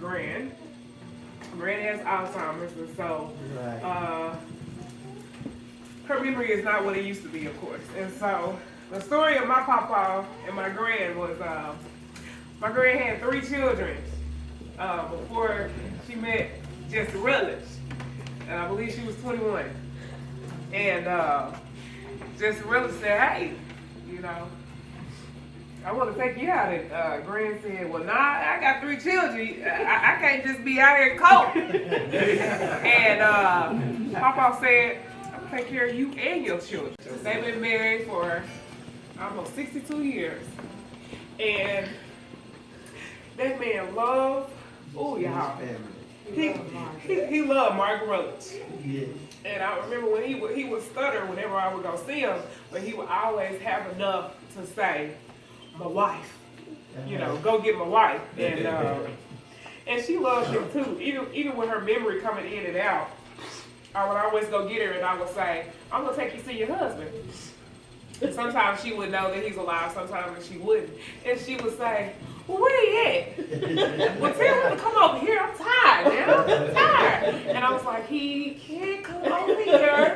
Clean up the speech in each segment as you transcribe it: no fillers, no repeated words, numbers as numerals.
Gran. Gran has Alzheimer's, and so her memory is not what it used to be, of course. And so the story of my papa and my Gran was my Gran had 3 children before she met Jesse Rutledge. And I believe she was 21. And Jesse Rutledge said, hey, you know, I want to take you out. And Gran said, well, nah, I got 3 children. I can't just be out here cold. And Papa said, I'm going to take care of you and your children. They've been married for almost 62 years. And that man loved, y'all. He loved Mark Rutledge. Yeah. And I remember when he would stutter whenever I would go see him, but he would always have enough to say, my wife, you know, go get my wife. And she loved him too. Even with her memory coming in and out, I would always go get her and I would say, I'm gonna take you to see your husband. And sometimes she would know that he's alive, sometimes she wouldn't. And she would say, well, where he at? Well, tell him to come over here. I'm tired now. I'm tired. And I was like, he can't come over here.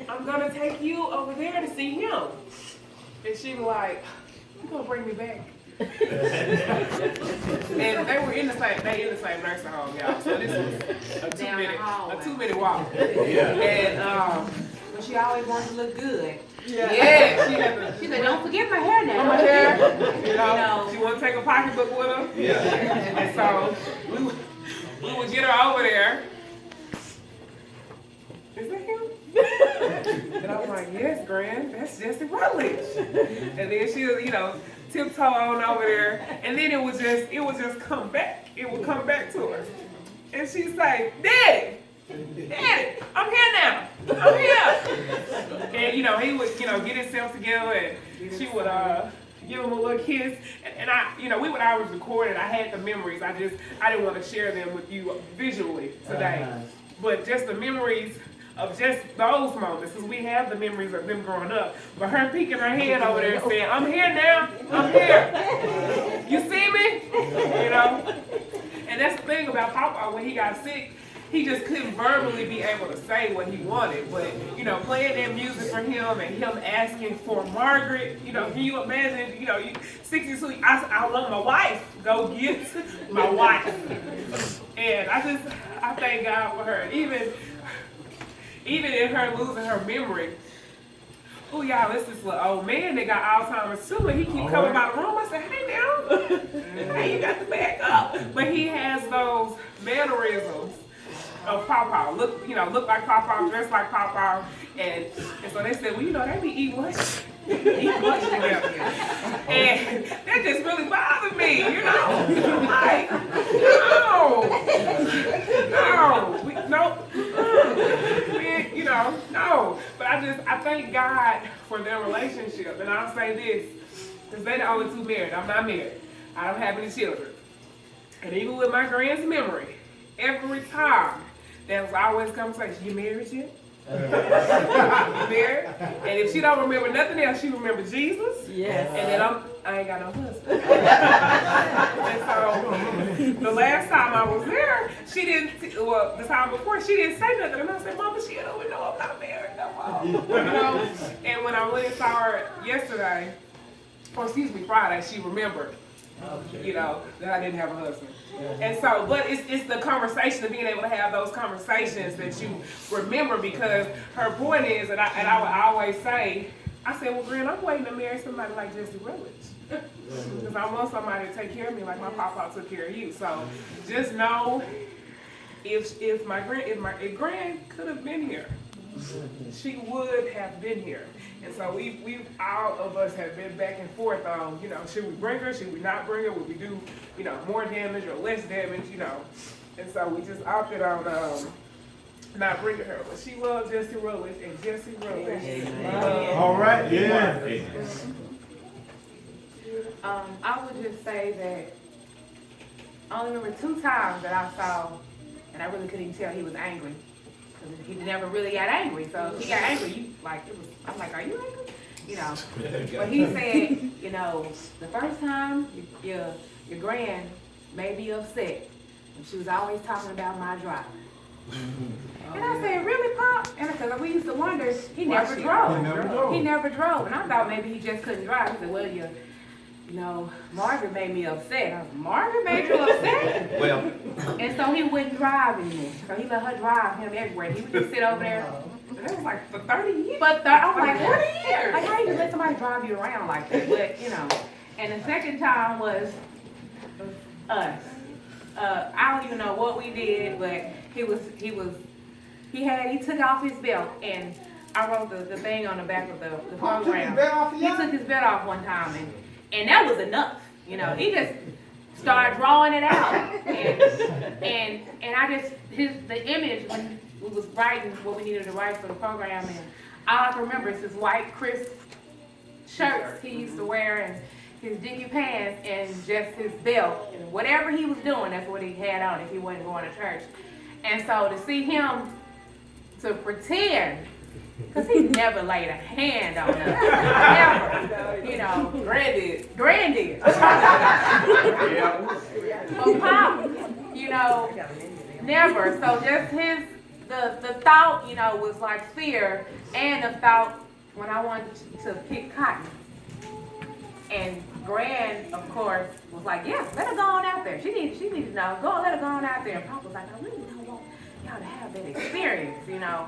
I'm gonna take you over there to see him. And she was like, you gonna bring me back? And they were in the same nursing home, y'all. So this was a 2-minute walk. Yeah. And but she always wanted to look good. Yeah. She said, don't forget my hair now. My hair. You know, she wanted to take a pocketbook with her. Yeah. And so we would get her over there. Is that him? And I was like, yes, Gran, that's Jesse Rutledge. And then she would, you know, tiptoe on over there, and then it would just come back. It would come back to her. And she'd say, Daddy, I'm here now. I'm here. And, you know, he would, you know, get himself together, and she would give him a little kiss. And I, you know, we would always record it. I had the memories. I didn't want to share them with you visually today. But just the memories of just those moments, because we have the memories of them growing up. But her peeking her head over there saying, I'm here now, I'm here. You see me? You know? And that's the thing about Papa, when he got sick, he just couldn't verbally be able to say what he wanted. But, you know, playing that music for him and him asking for Margaret, you know, can you imagine, you know, 62, I love my wife, go get my wife. And I thank God for her. Even in her losing her memory, y'all, it's this little old man that got Alzheimer's too, and he keep coming by the room. I said, hey now, hey, you got to back up. But he has those mannerisms of Papa. Look like Papa, dress like Papa, and so they said, well, you know, they be eating lunch together. And that just really bothered me, you know. Like, no. But I thank God for their relationship. And I'll say this, because they're the only 2 married. I'm not married. I don't have any children. And even with my Gran's memory, every time there was always conversation, you married yet? You married? And if she don't remember nothing else, she remembers Jesus. Yes. And then I ain't got no husband. And so the last time I was there, she didn't, the time before, she didn't say nothing. And I said, Mama, she don't even know I'm not married no more. You know? And when I went and saw her Friday, she remembered, you know, that I didn't have a husband. And so, but it's the conversation of being able to have those conversations that you remember, because her point is, and I would always say, I said, well, Gran, I'm waiting to marry somebody like Jesse Rutledge. Because I want somebody to take care of me like my papa took care of you. So just know, if Gran could have been here, she would have been here. And so we all of us have been back and forth on, you know, should we bring her, should we not bring her, would we do, you know, more damage or less damage, you know. And so we just opted on not bringing her. But she loves Jesse Rutledge, and Jesse Rutledge. All right, yeah. I would just say that I only remember 2 times that I saw, and I really couldn't even tell he was angry. He never really got angry. So if he got angry, I'm like, are you angry? You know. But he said, you know, the first time your Gran may be upset, And she was always talking about my driving. And I said, really, Pop? And because we used to wonder, he never drove. He never drove. And I thought maybe he just couldn't drive. He said, well, you know, Margaret made me upset. I was, Margaret made you upset? Well, And so he wouldn't drive anymore. So he let her drive him everywhere. He would just sit over there. That was like for 30 years. But I'm like, 40 years? Like, how you let somebody drive you around like that? But, you know. And the second time was us. I don't even know what we did, but he took off his belt, and I wrote the thing on the back of the program. He took his belt off one time, and that was enough. You know, he just started drawing it out, and I just the image when we was writing what we needed to write for the program, and all I can remember is his white crisp shirts he used to wear, and his dinky pants, and just his belt. And whatever he was doing, that's what he had on if he wasn't going to church. And so to see him to pretend, because he never laid a hand on us. Never. You know. Granddad. But Pop, you know, never. So just the thought, you know, was like fear, and the thought when I wanted to pick cotton. And Gran, of course, was like, yeah, let her go on out there. She needs to know. Go on, let her go on out there. And Papa was like, I really don't want y'all to have that experience, you know.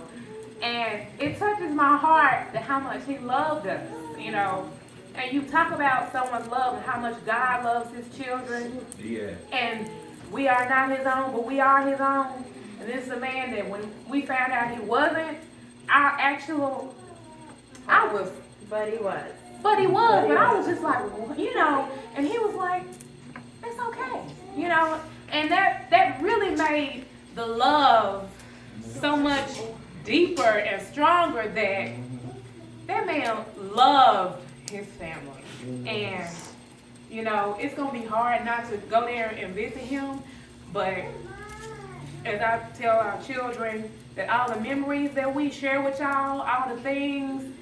And it touches my heart that how much he loved us, you know. And you talk about someone's love and how much God loves his children. yeah. And we are not his own, but we are his own. And this is a man that when we found out he wasn't our actual, But he was. but I was just like, you know, and he was like, it's okay, you know, and that really made the love so much deeper and stronger that man loved his family. And, you know, it's going to be hard not to go there and visit him, but as I tell our children, that all the memories that we share with y'all, all the things,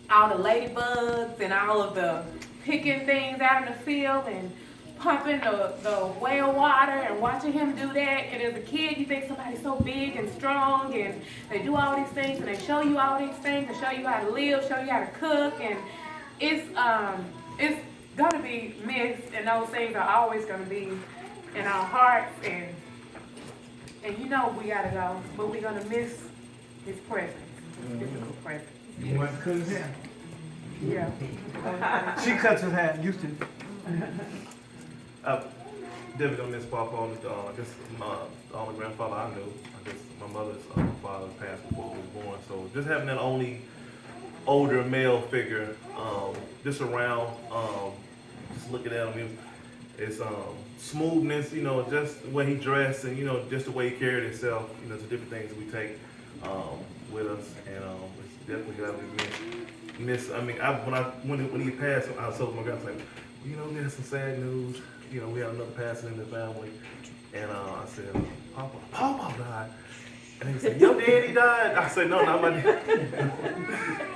all the ladybugs and all of the picking things out in the field and pumping the well water and watching him do that. And as a kid, you think somebody's so big and strong and they do all these things and they show you all these things and show you how to live, show you how to cook, and it's gonna be missed, and those things are always gonna be in our hearts, and you know we gotta go, but we're gonna miss his presence, his physical presence. You want to cut his hair? Yeah. She cuts his hair, used to. Definitely gonna miss Papa. I guess my only grandfather I knew. I guess my mother's father passed before we was born. So just having that only older male figure, just around, just looking at him, it's smoothness, you know, just the way he dressed, and you know, just the way he carried himself. You know, it's the different things that we take with us, and it's definitely gotta be missed. I mean, when he passed, I told my guy, I was like, you know, we had some sad news. You know, we had another passing in the family, and I said, Papa died. And he said, your daddy died? I said, no, not my daddy.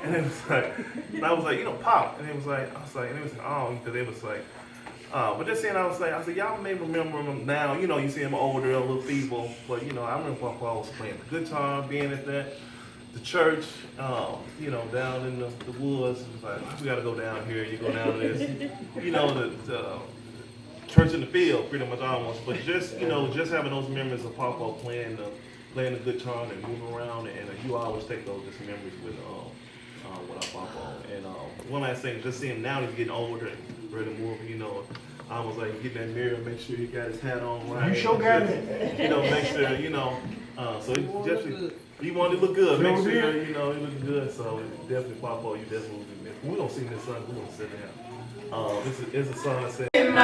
And it was like, and I was like, you know, Pop. And it was like, and it was like, oh, because it was like, but just saying, I said, y'all may remember him now. You know, you see him older, a little feeble, but you know, I remember Papa was playing the guitar, being at the church, you know, down in the woods. It was like, we got to go down here. You go down to this, you know, the church in the field, pretty much almost. But just, you know, just having those memories of Papa playing the guitar and moving around, and you always take those just memories with our Papa. And one last thing, just seeing him now, he's getting older and ready to move. You know, I was like, get that mirror, make sure he got his hat on right. You sure got it. You know, make sure, you know. So he definitely, he wanted to look good. Make sure, you know, he looking good. So definitely, Papa, you definitely will be missed. We're gonna sing this song. We're gonna sit down. This is a song that says, in my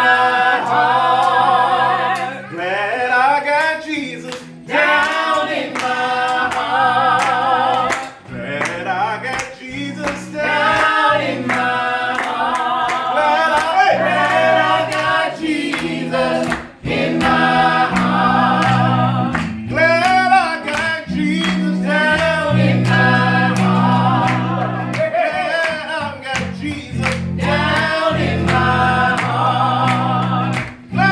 heart, glad I got Jesus down in my heart. Glad I got Jesus down in my heart. Glad I got Jesus in my heart. Glad I got Jesus down in my heart. Glad I got Jesus down in my heart. Glad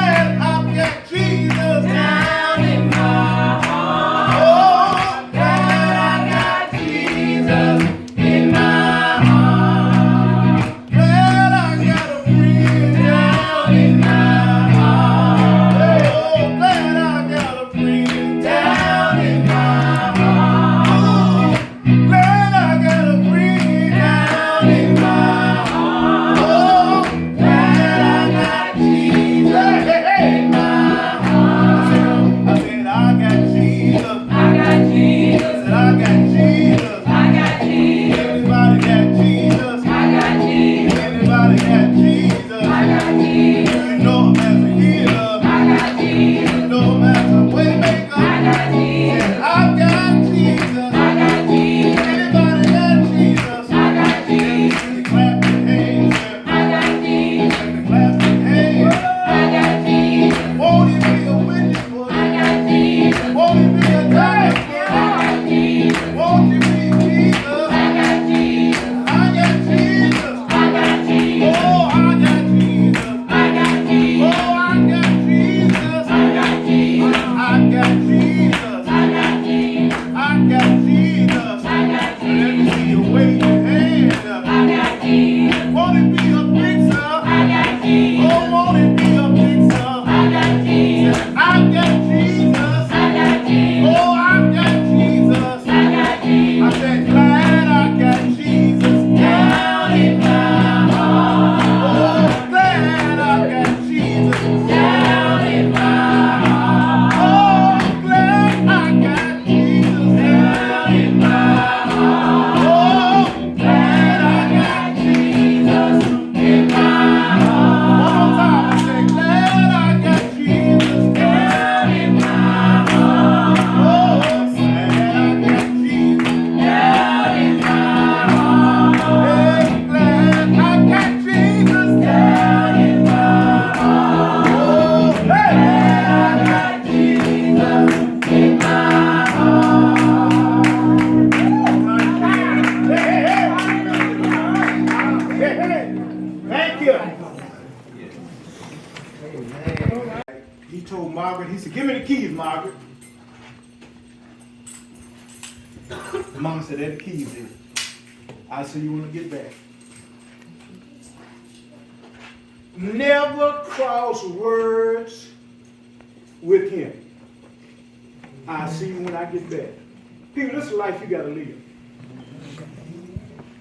Amen. He told Margaret, he said, give me the keys, Margaret. Mama said, there the keys is. I said, you want to get back. Never cross words with him. I'll see you when I get back. People, this is the life you got to live.